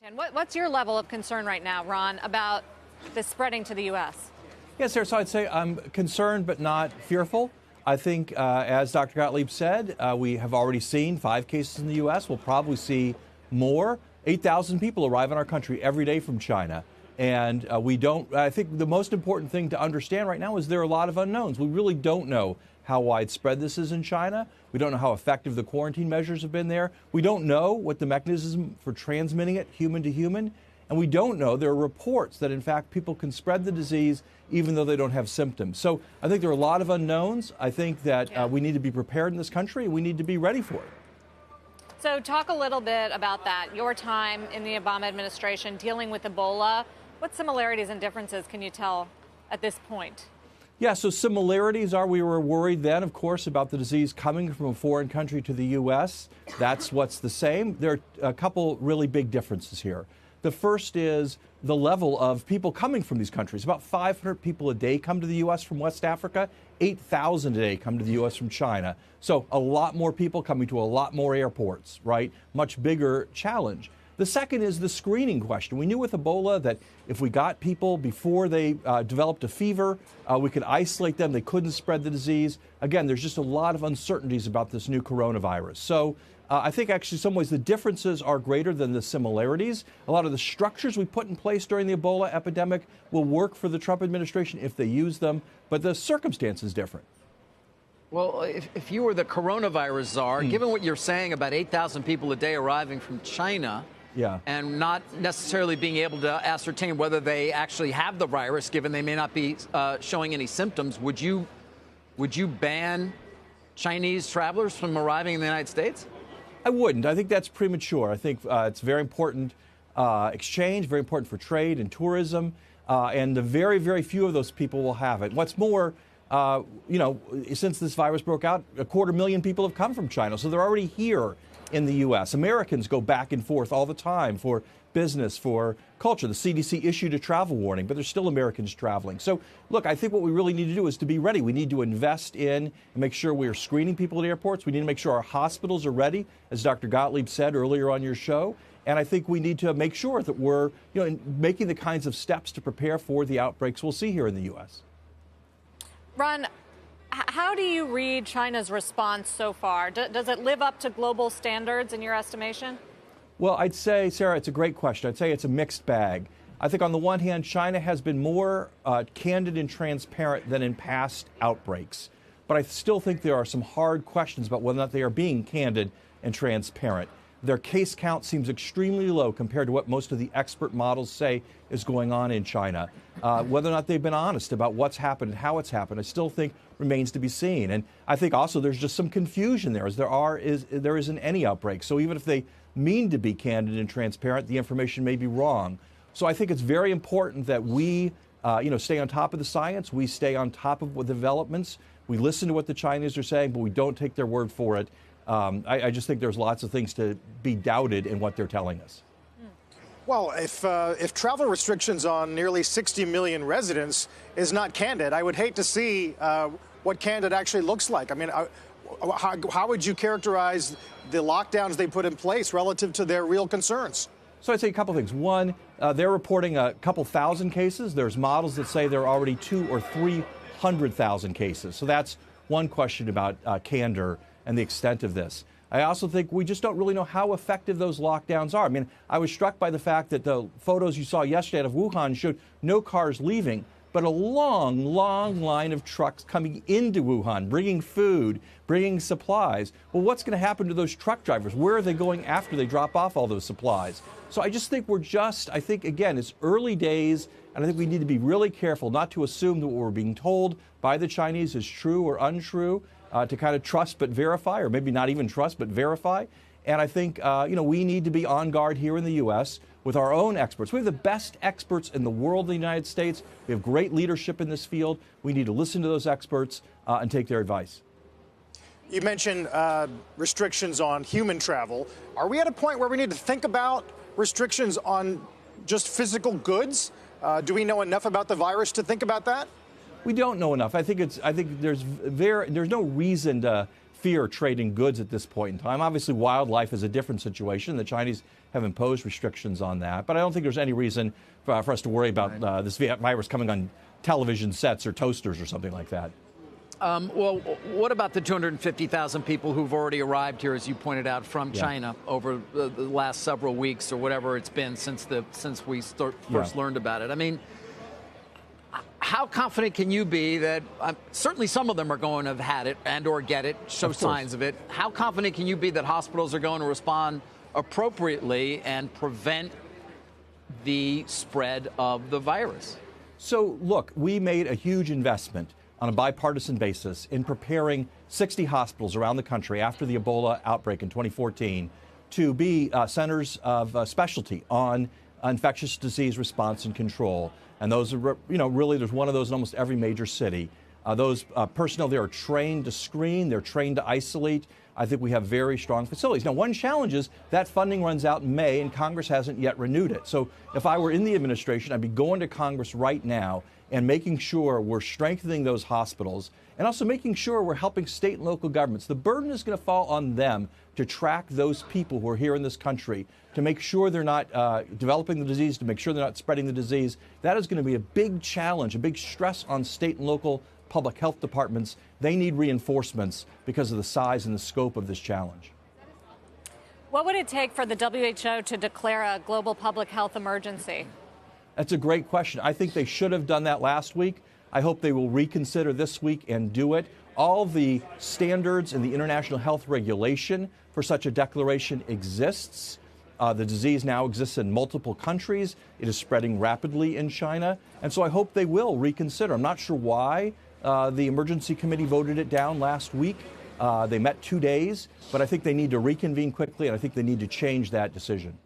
And what's your level of concern right now, Ron, about this spreading to the U.S.? Yes, Sarah, so I'd say I'm concerned but not fearful. I think, as Dr. Gottlieb said, we have already seen 5 cases in the U.S. We'll probably see more. 8,000 people arrive in our country every day from China. And I think the most important thing to understand right now is there are a lot of unknowns. We really don't know how widespread this is in China. We don't know how effective the quarantine measures have been there. We don't know what the mechanism for transmitting it human to human. And we don't know, there are reports that, in fact, people can spread the disease even though they don't have symptoms. So I think there are a lot of unknowns. I think that we need to be prepared in this country, and we need to be ready for it. So talk a little bit about that, your time in the Obama administration dealing with Ebola. What similarities and differences can you tell at this point? Yeah, so similarities are we were worried then, of course, about the disease coming from a foreign country to the U.S. That's what's the same. There are a couple really big differences here. The first is the level of people coming from these countries. About 500 people a day come to the U.S. from West Africa. 8,000 a day come to the U.S. from China. So a lot more people coming to a lot more airports, right? Much bigger challenge. The second is the screening question. We knew with Ebola that if we got people before they developed a fever, we could isolate them. They couldn't spread the disease. Again, there's just a lot of uncertainties about this new coronavirus. So I think actually in some ways the differences are greater than the similarities. A lot of the structures we put in place during the Ebola epidemic will work for the Trump administration if they use them, but the circumstance is different. Well, if you were the coronavirus czar, given what you're saying about 8,000 people a day arriving from China, and not necessarily being able to ascertain whether they actually have the virus, given they may not be showing any symptoms, would you ban Chinese travelers from arriving in the United States? I wouldn't. I think that's premature. I think it's very important exchange, very important for trade and tourism, and the very, very few of those people will have it. What's more, since this virus broke out, 250,000 people have come from China, so they're already here in the U.S. Americans go back and forth all the time for business, for culture. The CDC issued a travel warning, but there's still Americans traveling. So, look, I think what we really need to do is to be ready. We need to invest in and make sure we're screening people at airports. We need to make sure our hospitals are ready, as Dr. Gottlieb said earlier on your show. And I think we need to make sure that we're making the kinds of steps to prepare for the outbreaks we'll see here in the U.S. Ron, how do you read China's response so far? Does it live up to global standards in your estimation? Well, I'd say, Sarah, it's a great question. I'd say it's a mixed bag. I think on the one hand, China has been more candid and transparent than in past outbreaks. But I still think there are some hard questions about whether or not they are being candid and transparent. Their case count seems extremely low compared to what most of the expert models say is going on in China. Whether or not they've been honest about what's happened and how it's happened, I still think remains to be seen. And I think also there's just some confusion there, as there isn't any outbreak. So even if they mean to be candid and transparent, the information may be wrong. So I think it's very important that we, stay on top of the science. We stay on top of the developments. We listen to what the Chinese are saying, but we don't take their word for it. I just think there's lots of things to be doubted in what they're telling us. Well, if travel restrictions on nearly 60 million residents is not candid, I would hate to see what candid actually looks like. I mean, how would you characterize the lockdowns they put in place relative to their real concerns? So I'd say a couple things. One, they're reporting a couple thousand cases. There's models that say there are already 200,000 or 300,000 cases. So that's one question about candor and the extent of this. I also think we just don't really know how effective those lockdowns are. I mean, I was struck by the fact that the photos you saw yesterday out of Wuhan showed no cars leaving, but a long, long line of trucks coming into Wuhan, bringing food, bringing supplies. Well, what's going to happen to those truck drivers? Where are they going after they drop off all those supplies? So I just think I think, again, it's early days, and I think we need to be really careful not to assume that what we're being told by the Chinese is true or untrue. To kind of trust but verify, or maybe not even trust but verify. And I think, we need to be on guard here in the U.S. with our own experts. We have the best experts in the world in the United States. We have great leadership in this field. We need to listen to those experts and take their advice. You mentioned restrictions on human travel. Are we at a point where we need to think about restrictions on just physical goods? Do we know enough about the virus to think about that? We don't know enough. I think there's no reason to fear trading goods at this point in time. Obviously, wildlife is a different situation. The Chinese have imposed restrictions on that. But I don't think there's any reason for us to worry about this virus coming on television sets or toasters or something like that. Well, what about the 250,000 people who've already arrived here, as you pointed out, from China over the last several weeks or whatever it's been since we first learned about it? I mean, how confident can you be that certainly some of them are going to have had it and or get it, show signs of it? How confident can you be that hospitals are going to respond appropriately and prevent the spread of the virus? So, look, we made a huge investment on a bipartisan basis in preparing 60 hospitals around the country after the Ebola outbreak in 2014 to be centers of specialty on infectious disease response and control. And those are, really, there's one of those in almost every major city. Those personnel there are trained to screen, they're trained to isolate. I think we have very strong facilities. Now, one challenge is that funding runs out in May and Congress hasn't yet renewed it. So if I were in the administration, I'd be going to Congress right now and making sure we're strengthening those hospitals and also making sure we're helping state and local governments. The burden is going to fall on them to track those people who are here in this country, to make sure they're not developing the disease, to make sure they're not spreading the disease. That is going to be a big challenge, a big stress on state and local public health departments. They need reinforcements because of the size and the scope of this challenge. What would it take for the WHO to declare a global public health emergency? That's a great question. I think they should have done that last week. I hope they will reconsider this week and do it. All the standards in the international health regulation for such a declaration exists. The disease now exists in multiple countries. It is spreading rapidly in China. And so I hope they will reconsider. I'm not sure why the emergency committee voted it down last week. They met 2 days, but I think they need to reconvene quickly, and I think they need to change that decision.